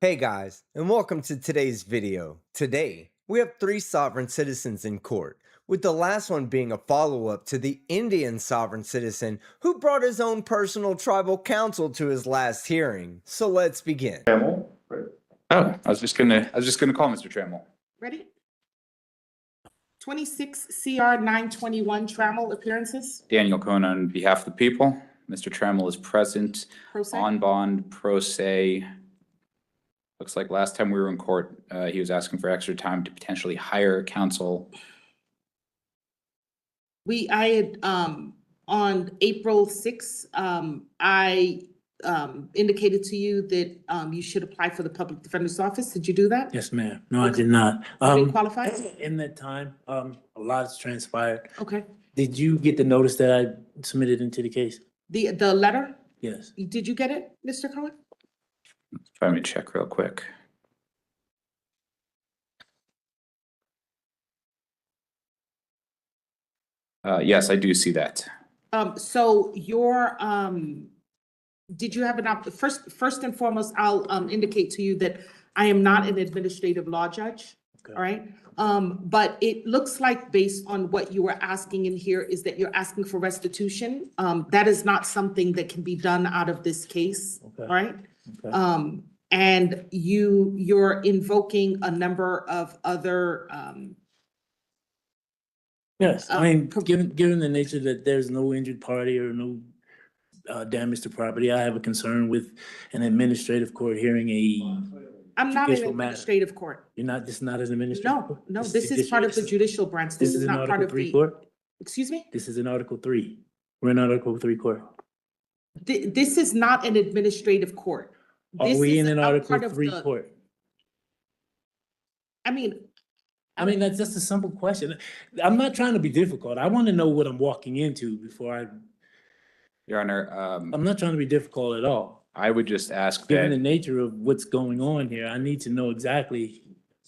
Hey guys, and welcome to today's video. Today, we have three sovereign citizens in court, with the last one being a follow-up to the Indian sovereign citizen who brought his own personal tribal council to his last hearing. So let's begin. Trammell, right? Oh, I was just gonna call Mr. Trammell. Ready? 26 CR 921 Trammell appearances. Daniel Cohn on behalf of the people. Mr. Trammell is present, Pro se. on bond, pro se. Looks like last time we were in court, he was asking for extra time to potentially hire counsel. I had, on April 6th, I indicated to you that you should apply for the public defender's office. Did you do that? Yes, ma'am. No, I did not. You didn't qualify? In that time, a lot has transpired. Okay. Did you get the notice that I submitted into the case? The letter, Yes. did you get it, Mr. Cohen? Let me check real quick. Yes, I do see that. So did you have first and foremost, I'll indicate to you that I am not an administrative law judge. Okay. All right. But it looks like based on what you were asking in here is that you're asking for restitution. That is not something that can be done out of this case. Okay. All right. Okay. And you're invoking a number of other, Yes, I mean, pro- given the nature that there's no injured party or no damage to property, I have a concern with an administrative court hearing I'm not an judicial matter. administrative court. You're not, this is not an administrative No, court? no, this is part of the judicial branch. This is an not part Article of 3 the, court? excuse me? This is an Article 3. We're in Article 3 court. This is not an administrative court. Are This we is in an a Article part of 3 the- court? I mean, That's just a simple question. I'm not trying to be difficult. I want to know what I'm walking into before Your Honor, I'm not trying to be difficult at all. I would just ask Given the that, nature of what's going on here, I need to know exactly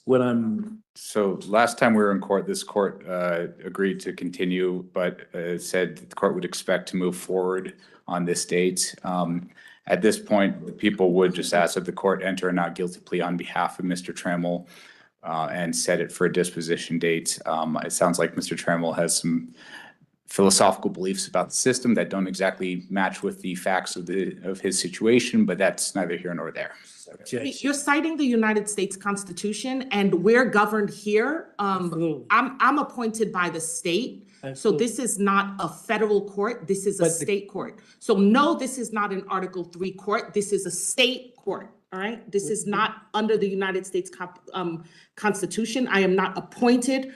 what I'm, so last time we were in court, this court agreed to continue, but said the court would expect to move forward on this date. At this point, the people would just ask that the court enter a not guilty plea on behalf of Mr. Trammell and set it for a disposition date. It sounds like Mr. Trammell has some philosophical beliefs about the system that don't exactly match with the facts of his situation, but that's neither here nor there. objection. you're citing the United States Constitution and we're governed here. Absolutely. I'm appointed by the state. So Absolutely. this is not a federal court. This is a But the- state court. So no, this is not an Article 3 court. This is a state court. All right. This is not under the United States Constitution. I am not appointed.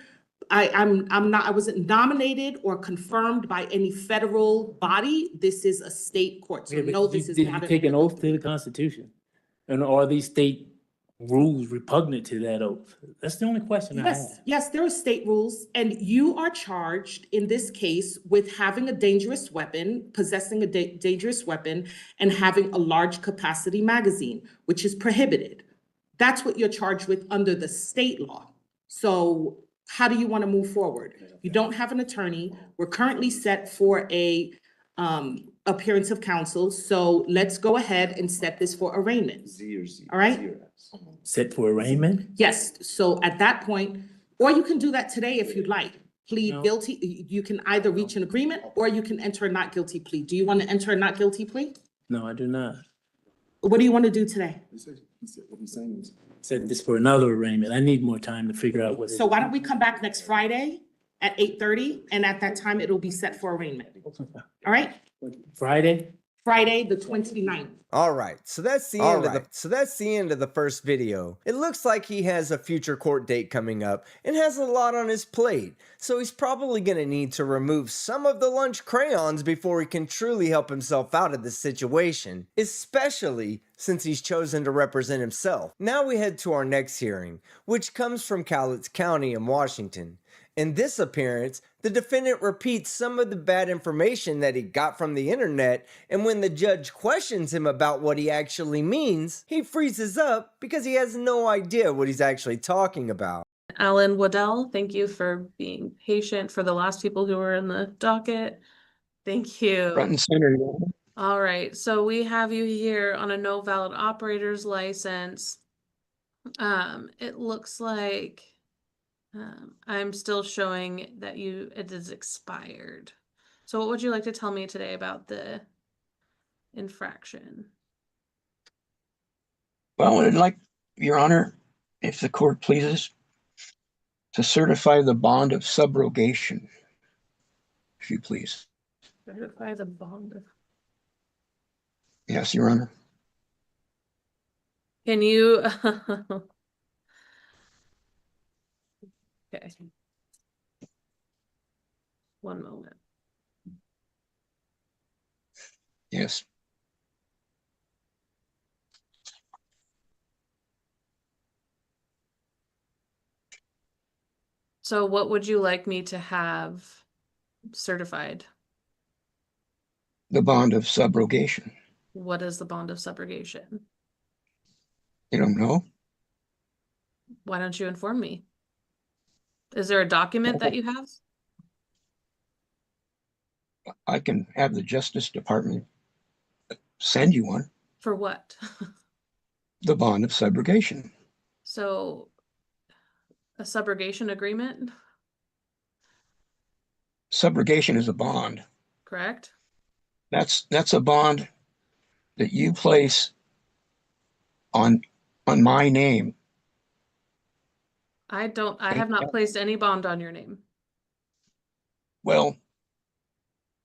I wasn't nominated or confirmed by any federal body. This is a state court. So Okay, but no, did this is did you not. take an oath to the Constitution? And are these state rules repugnant to that oath? That's the only question I Yes, have. yes, there are state rules, and you are charged in this case with having a dangerous weapon, possessing a dangerous weapon, and having a large capacity magazine, which is prohibited. That's what you're charged with under the state law. So how do you want to move forward? You don't have an attorney. We're currently set for a appearance of counsel, so let's go ahead and set this for arraignment. All right? Set for arraignment? Yes, so at that point, or you can do that today if you'd like. Plead No. guilty, you can either reach an agreement or you can enter a not guilty plea. Do you want to enter a not guilty plea? No, I do not. What do you want to do today? Set this for another arraignment. I need more time to figure out what it is. So why don't we come back next Friday at 8:30, and at that time, it'll be set for arraignment. All right? Friday? Friday, the 29th. All right, so that's the end of the first video. It looks like he has a future court date coming up and has a lot on his plate, so he's probably going to need to remove some of the lunch crayons before he can truly help himself out of this situation, especially since he's chosen to represent himself. Now we head to our next hearing, which comes from Cowlitz County in Washington. In this appearance, the defendant repeats some of the bad information that he got from the internet, and when the judge questions him about what he actually means, he freezes up because he has no idea what he's actually talking about. Alan Waddell, thank you for being patient for the last people who were in the docket. Thank you. Front and center, Your Honor. All right, so we have you here on a no valid operator's license. It looks like I'm still showing that it is expired. So what would you like to tell me today about the infraction? Well, I'd like, Your Honor, if the court pleases, to certify the bond of subrogation, if you please. Certify the bond. Yes, Your Honor. Can you? Okay. One moment. Yes. So what would you like me to have certified? The bond of subrogation. What is the bond of subrogation? You don't know? Why don't you inform me? Is there a document that you have? I can have the Justice Department send you one. For what? The bond of subrogation. So a subrogation agreement, Subrogation is a bond. correct? That's a bond that you place on my name. I have not placed any bond on your name. Well,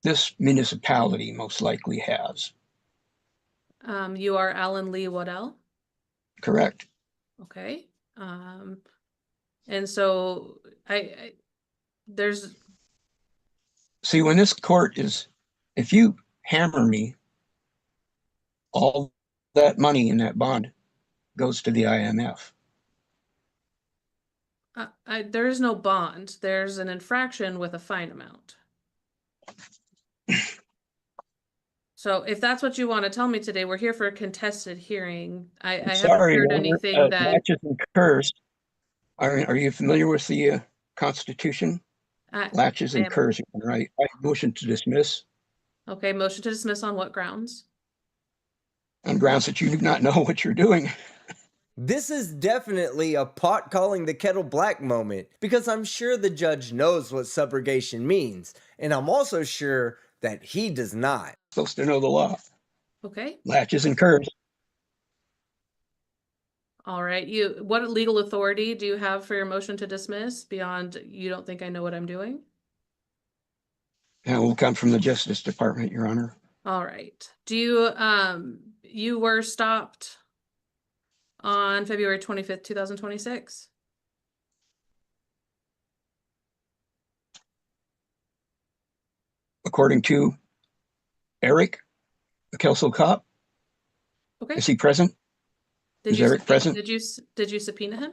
this municipality most likely has. You are Alan Lee Waddell. Correct. Okay. And so there's, See, when this court is, if you hammer me, all that money in that bond goes to the IMF. there is no bond. There's an infraction with a fine amount. So if that's what you want to tell me today, we're here for a contested hearing. I haven't Sorry, heard Your Honor, anything that Latches and Curs. Are you familiar with the Constitution? Latches I and am. Curs, right? I motion to dismiss Okay, motion to dismiss on what grounds? on grounds that you do not know what you're doing. This is definitely a pot calling the kettle black moment because I'm sure the judge knows what subrogation means, and I'm also sure that he does not. Supposed to know the law. Okay. Latches and Curs. All right. What legal authority do you have for your motion to dismiss beyond you don't think I know what I'm doing? That will come from the Justice Department, Your Honor. All right. Do you were stopped on February 25th, 2026? According to Eric, the Kelso cop, Okay. is he present? Did Is you Eric present? Did you subpoena him?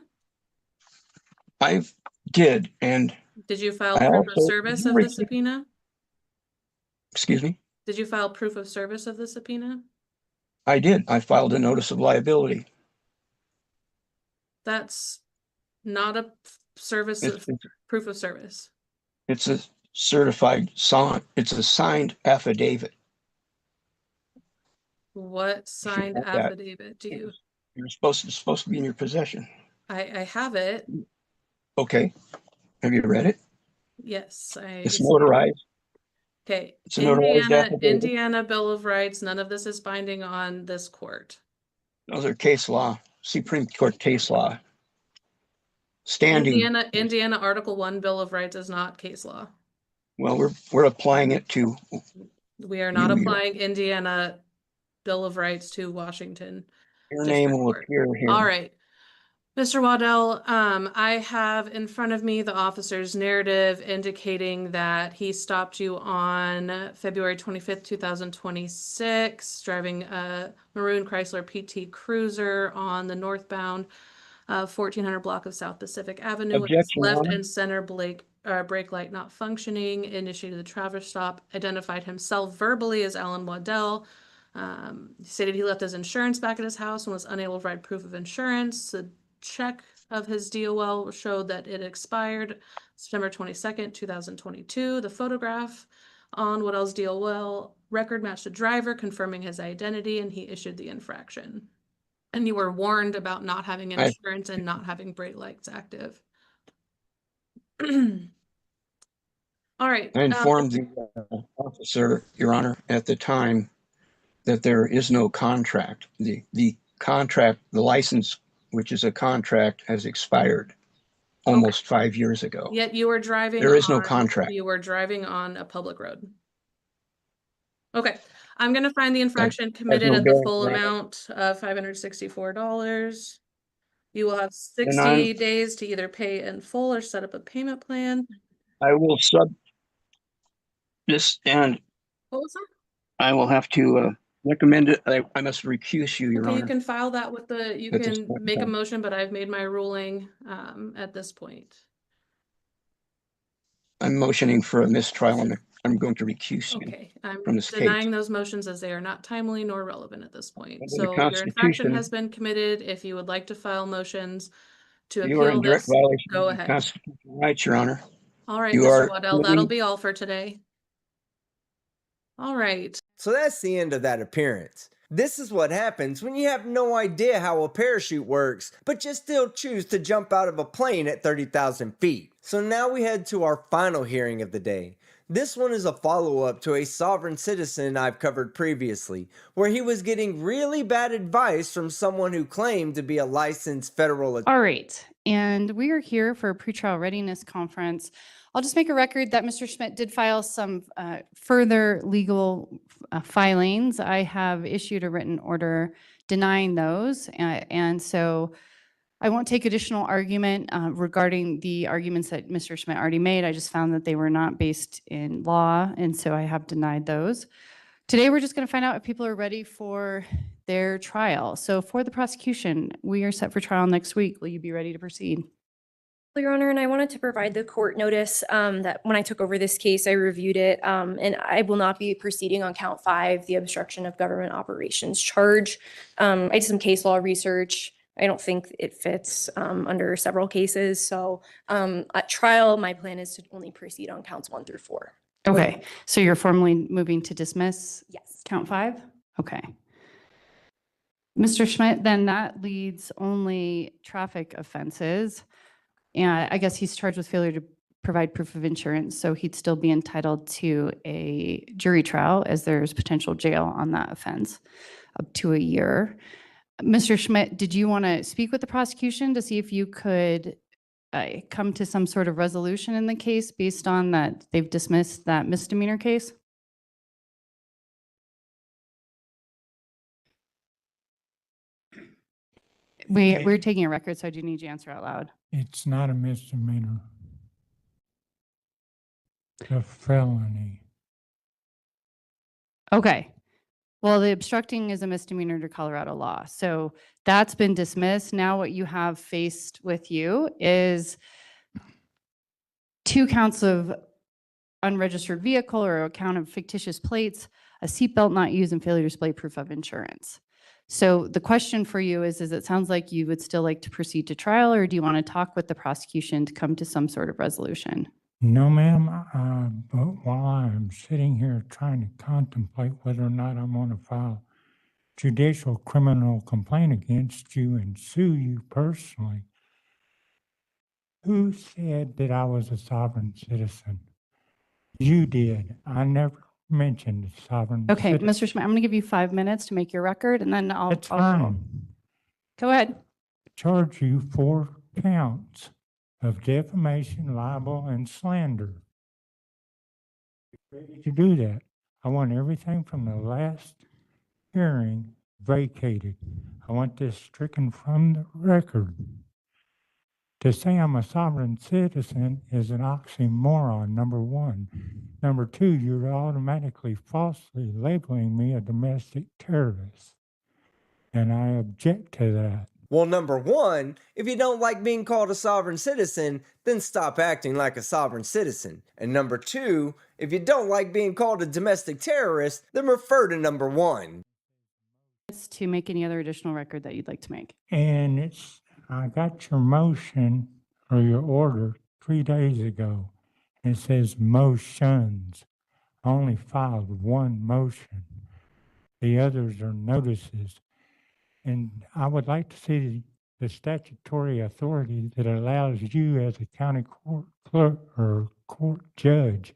I did, and Did you file I proof of also service of the subpoena? excuse me, Did you file proof of service of the subpoena? I did. I filed a notice of liability. That's not a service of proof of service. It's a certified sign. It's a signed affidavit. What signed have that. affidavit do you? It's supposed to be in your possession. I have it. Okay. Have you read it? Yes, It's notarized. Okay, It's a notarized affidavit. Indiana Bill of Rights, none of this is binding on this court. Those are case law, Supreme Court case law. Standing. Indiana Article 1 Bill of Rights is not case law. Well, we're applying it to. We are not applying Indiana Bill of Rights to Washington. Your name will appear here. All right. Mr. Waddell, I have in front of me the officer's narrative indicating that he stopped you on February 25th, 2026, driving a maroon Chrysler PT Cruiser on the northbound 1400 block of South Pacific Avenue. Objection, Left Honor. and center brake light not functioning, initiated the traverse stop, identified himself verbally as Alan Waddell. Stated he left his insurance back at his house and was unable to provide proof of insurance. The check of his DOL showed that it expired September 22nd, 2022. The photograph on Waddell's DOL record matched the driver, confirming his identity, and he issued the infraction. And you were warned about not having I- insurance and not having brake lights active. All right. I informed the officer, Your Honor, at the time that there is no contract. The contract, the license, which is a contract, has expired almost 5 years ago. Yet you were driving. There is no on- contract. You were driving on a public road. Okay, I'm gonna find the infraction committed no at the bearing full on it. amount of $564. You will have 60 I'm- days to either pay in full or set up a payment plan. I will sub this, and What was that? I will have to recommend it. I must recuse you, Your Okay, you Honor. can file that with the, you At this can point in make a time. motion, but I've made my ruling at this point. I'm motioning for a mistrial, and I'm going to recuse you. Okay, I'm from this case. denying those motions as they are not timely nor relevant at this point. Under the So your infraction Constitution- has been committed. If you would like to file motions to You are in appeal direct this, violation go of the ahead. constitutional rights, Your Honor. All right, You Mr. are Waddell, that'll committing- be all for today. All right, So that's the end of that appearance. This is what happens when you have no idea how a parachute works, but you still choose to jump out of a plane at 30,000 feet. So now we head to our final hearing of the day. This one is a follow-up to a sovereign citizen I've covered previously, where he was getting really bad advice from someone who claimed to be a licensed federal All right, and we are here for a pretrial readiness conference. I'll just make a record that Mr. Schmidt did file some further legal filings. I have issued a written order denying those, and so I won't take additional argument regarding the arguments that Mr. Schmidt already made. I just found that they were not based in law, and so I have denied those. Today, we're just going to find out if people are ready for their trial. So for the prosecution, we are set for trial next week. Will you be ready to proceed? Your Honor, and I wanted to provide the court notice that when I took over this case, I reviewed it, and I will not be proceeding on count 5, the obstruction of government operations charge. I did some case law research. I don't think it fits under several cases. So at trial, my plan is to only proceed on counts 1 through 4. Okay, so you're formally moving to dismiss Yes. count 5? Okay. Mr. Schmidt, then that leads only traffic offenses. And I guess he's charged with failure to provide proof of insurance, so he'd still be entitled to a jury trial as there's potential jail on that offense up to a year. Mr. Schmidt, did you want to speak with the prosecution to see if you could come to some sort of resolution in the case based on that they've dismissed that misdemeanor case? We're taking a record, so I do need you to answer out loud. It's not a misdemeanor. It's a felony. Okay. Well, the obstructing is a misdemeanor under Colorado law. So that's been dismissed. Now what you have faced with you is 2 counts of unregistered vehicle or a count of fictitious plates, a seatbelt not used, and failure to display proof of insurance. So the question for you is it sounds like you would still like to proceed to trial, or do you want to talk with the prosecution to come to some sort of resolution? No, ma'am, but while I'm sitting here trying to contemplate whether or not I'm going to file judicial criminal complaint against you and sue you personally, who said that I was a sovereign citizen? You did. I never mentioned sovereign Okay, citizen. Mr. Schmidt, I'm going to give you 5 minutes to make your record, and then I'll That's fine. Go ahead. Charge you 4 counts of defamation, libel, and slander. Ready to do that. I want everything from the last hearing vacated. I want this stricken from the record. To say I'm a sovereign citizen is an oxymoron, number 1. Number 2, you're automatically falsely labeling me a domestic terrorist. And I object to that. Well, number 1, if you don't like being called a sovereign citizen, then stop acting like a sovereign citizen. And number 2, if you don't like being called a domestic terrorist, then refer to number 1. To make any other additional record that you'd like to make. And I got your motion or your order 3 days ago. And it says motions. I only filed 1 motion. The others are notices. And I would like to see the statutory authority that allows you as a county court clerk or court judge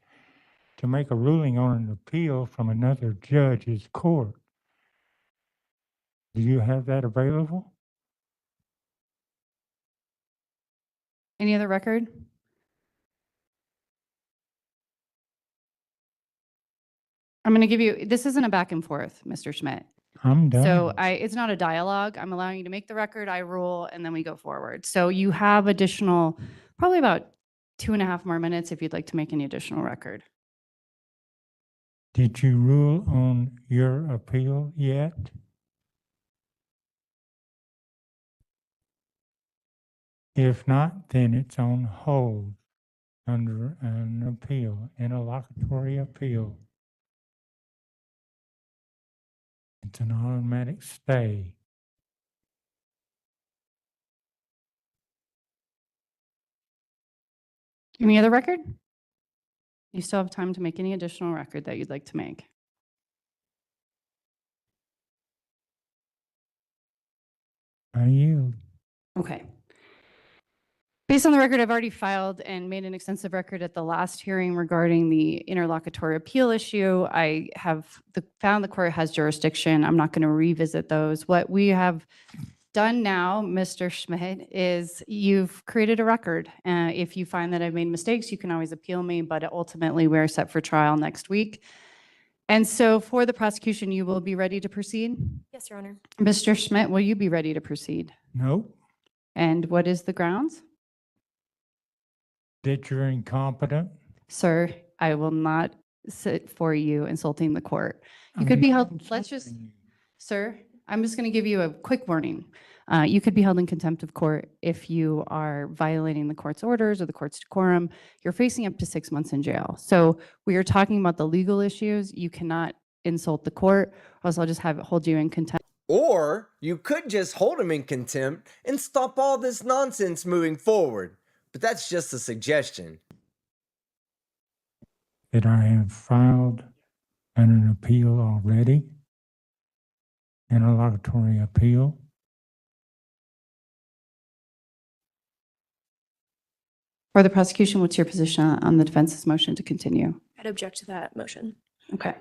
to make a ruling on an appeal from another judge's court. Do you have that available? Any other record? I'm going to give you, this isn't a back and forth, Mr. Schmidt. I'm done. So it's not a dialogue. I'm allowing you to make the record, I rule, and then we go forward. So you have additional, probably about 2.5 more minutes if you'd like to make any additional record. Did you rule on your appeal yet? If not, then it's on hold under an appeal, interlocutory appeal. It's an automatic stay. Any other record? You still have time to make any additional record that you'd like to make. I yield. Okay. Based on the record I've already filed and made an extensive record at the last hearing regarding the interlocutory appeal issue, I have found the court has jurisdiction. I'm not going to revisit those. What we have done now, Mr. Schmidt, is you've created a record. If you find that I've made mistakes, you can always appeal me, but ultimately we're set for trial next week. And so for the prosecution, you will be ready to proceed? Yes, Your Honor. Mr. Schmidt, will you be ready to proceed? Nope. And what is the grounds? That you're incompetent. Sir, I will not sit for you insulting the court. You could be held, let's just, sir, I'm just going to give you a quick warning. You could be held in contempt of court if you are violating the court's orders or the court's decorum. You're facing up to 6 months in jail. So we are talking about the legal issues. You cannot insult the court, or else I'll just hold you in contempt. Or you could just hold him in contempt and stop all this nonsense moving forward. But that's just a suggestion. That I have filed an appeal already, interlocutory appeal. For the prosecution, what's your position on the defense's motion to continue? I'd object to that motion. Okay.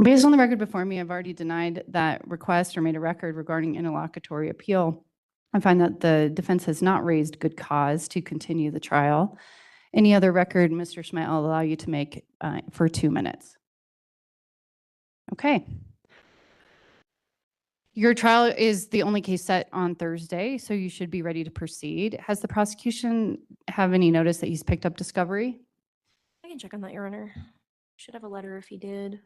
Based on the record before me, I've already denied that request or made a record regarding interlocutory appeal. I find that the defense has not raised good cause to continue the trial. Any other record, Mr. Schmidt, I'll allow you to make for 2 minutes. Okay. Your trial is the only case set on Thursday, so you should be ready to proceed. Has the prosecution have any notice that he's picked up discovery? I can check on that, Your Honor. Should have a letter if he did.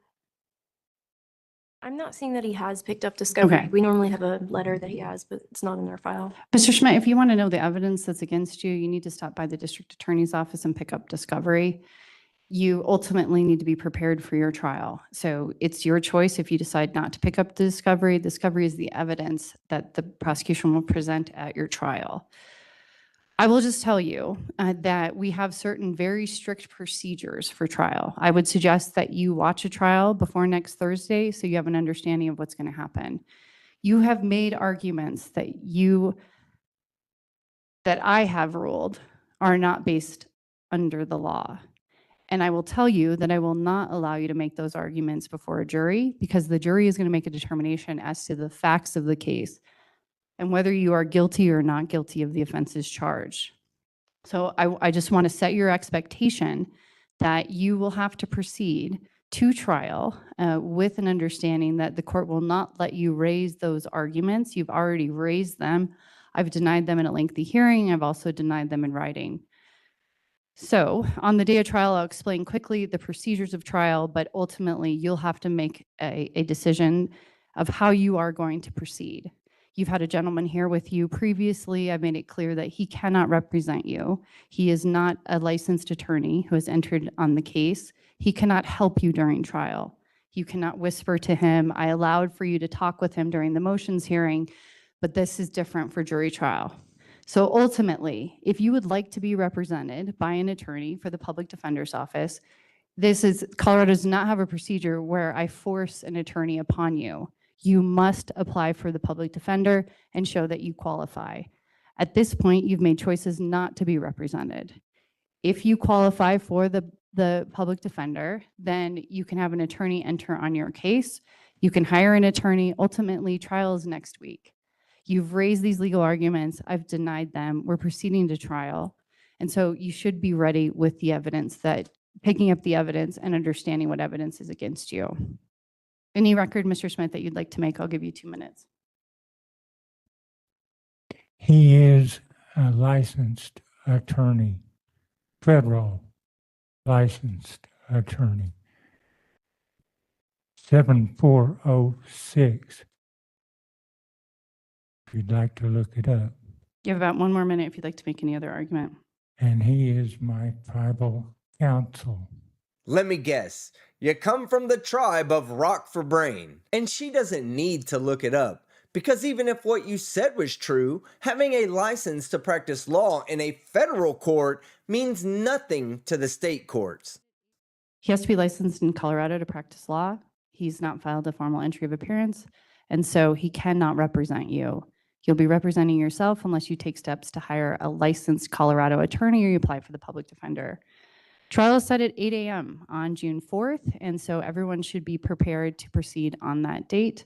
I'm not seeing that he has picked up discovery. Okay. We normally have a letter that he has, but it's not in our file. Mr. Schmidt, if you want to know the evidence that's against you, you need to stop by the district attorney's office and pick up discovery. You ultimately need to be prepared for your trial. So it's your choice if you decide not to pick up the discovery. Discovery is the evidence that the prosecution will present at your trial. I will just tell you that we have certain very strict procedures for trial. I would suggest that you watch a trial before next Thursday so you have an understanding of what's going to happen. You have made arguments that I have ruled are not based under the law. And I will tell you that I will not allow you to make those arguments before a jury, because the jury is going to make a determination as to the facts of the case and whether you are guilty or not guilty of the offenses charged. So I just want to set your expectation that you will have to proceed to trial with an understanding that the court will not let you raise those arguments. You've already raised them. I've denied them in a lengthy hearing. I've also denied them in writing. So on the day of trial, I'll explain quickly the procedures of trial, but ultimately you'll have to make a decision of how you are going to proceed. You've had a gentleman here with you previously. I made it clear that he cannot represent you. He is not a licensed attorney who has entered on the case. He cannot help you during trial. You cannot whisper to him. I allowed for you to talk with him during the motions hearing, but this is different for jury trial. So ultimately, if you would like to be represented by an attorney for the Public Defender's Office, Colorado does not have a procedure where I force an attorney upon you. you must apply for the public defender and show that you qualify. At this point, you've made choices not to be represented. If you qualify for the public defender, then you can have an attorney enter on your case. You can hire an attorney. Ultimately, trial is next week. You've raised these legal arguments. I've denied them. We're proceeding to trial. And so you should be ready with the evidence, that picking up the evidence and understanding what evidence is against you. Any record, Mr. Smith, that you'd like to make? I'll give you 2 minutes. He is a licensed attorney, federal licensed attorney. 7406. If you'd like to look it up. You have about 1 more minute if you'd like to make any other argument. And he is my tribal counsel. Let me guess. You come from the tribe of Rock for Brain. And she doesn't need to look it up. Because even if what you said was true, having a license to practice law in a federal court means nothing to the state courts. He has to be licensed in Colorado to practice law. He's not filed a formal entry of appearance, and so he cannot represent you. You'll be representing yourself unless you take steps to hire a licensed Colorado attorney or you apply for the public defender. Trial is set at 8 a.m. on June 4th, and so everyone should be prepared to proceed on that date.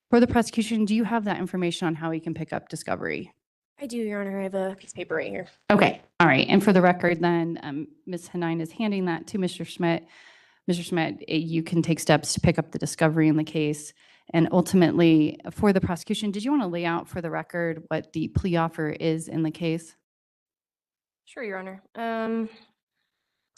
For the prosecution, do you have that information on how he can pick up discovery? I do, Your Honor. I have a piece of paper right here. Okay, all right. And for the record then, Ms. Hanine is handing that to Mr. Schmidt. Mr. Schmidt, you can take steps to pick up the discovery in the case. And ultimately, for the prosecution, did you want to lay out for the record what the plea offer is in the case? Sure, Your Honor.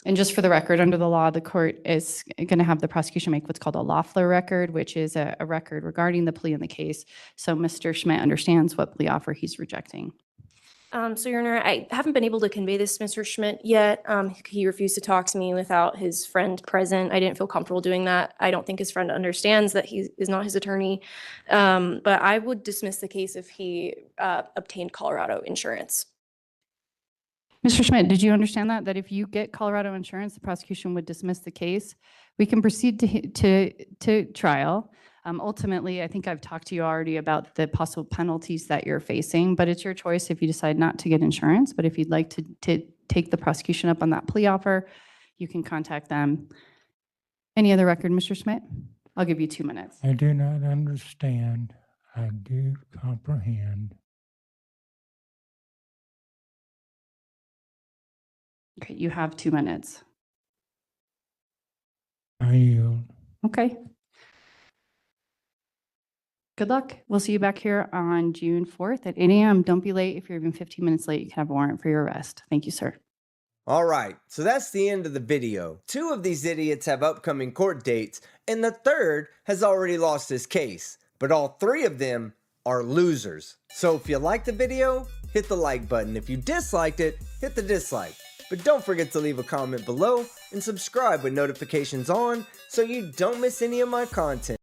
And just for the record, under the law, the court is going to have the prosecution make what's called a Loeffler record, which is a record regarding the plea in the case. So Mr. Schmidt understands what plea offer he's rejecting. So, Your Honor, I haven't been able to convey this to Mr. Schmidt yet. He refused to talk to me without his friend present. I didn't feel comfortable doing that. I don't think his friend understands that he is not his attorney. But I would dismiss the case if he obtained Colorado insurance. Mr. Schmidt, did you understand that? That if you get Colorado insurance, the prosecution would dismiss the case? We can proceed to trial. Ultimately, I think I've talked to you already about the possible penalties that you're facing, but it's your choice if you decide not to get insurance. But if you'd like to take the prosecution up on that plea offer, you can contact them. Any other record, Mr. Schmidt? I'll give you 2 minutes. I do not understand. I do comprehend. Okay, you have 2 minutes. I yield. Okay. Good luck. We'll see you back here on June 4th at 8 a.m. Don't be late. If you're even 15 minutes late, you can have a warrant for your arrest. Thank you, sir. All right, so that's the end of the video. 2 of these idiots have upcoming court dates, and the third has already lost his case. But all 3 of them are losers. So if you liked the video, hit the like button. If you disliked it, hit the dislike. But don't forget to leave a comment below and subscribe with notifications on so you don't miss any of my content.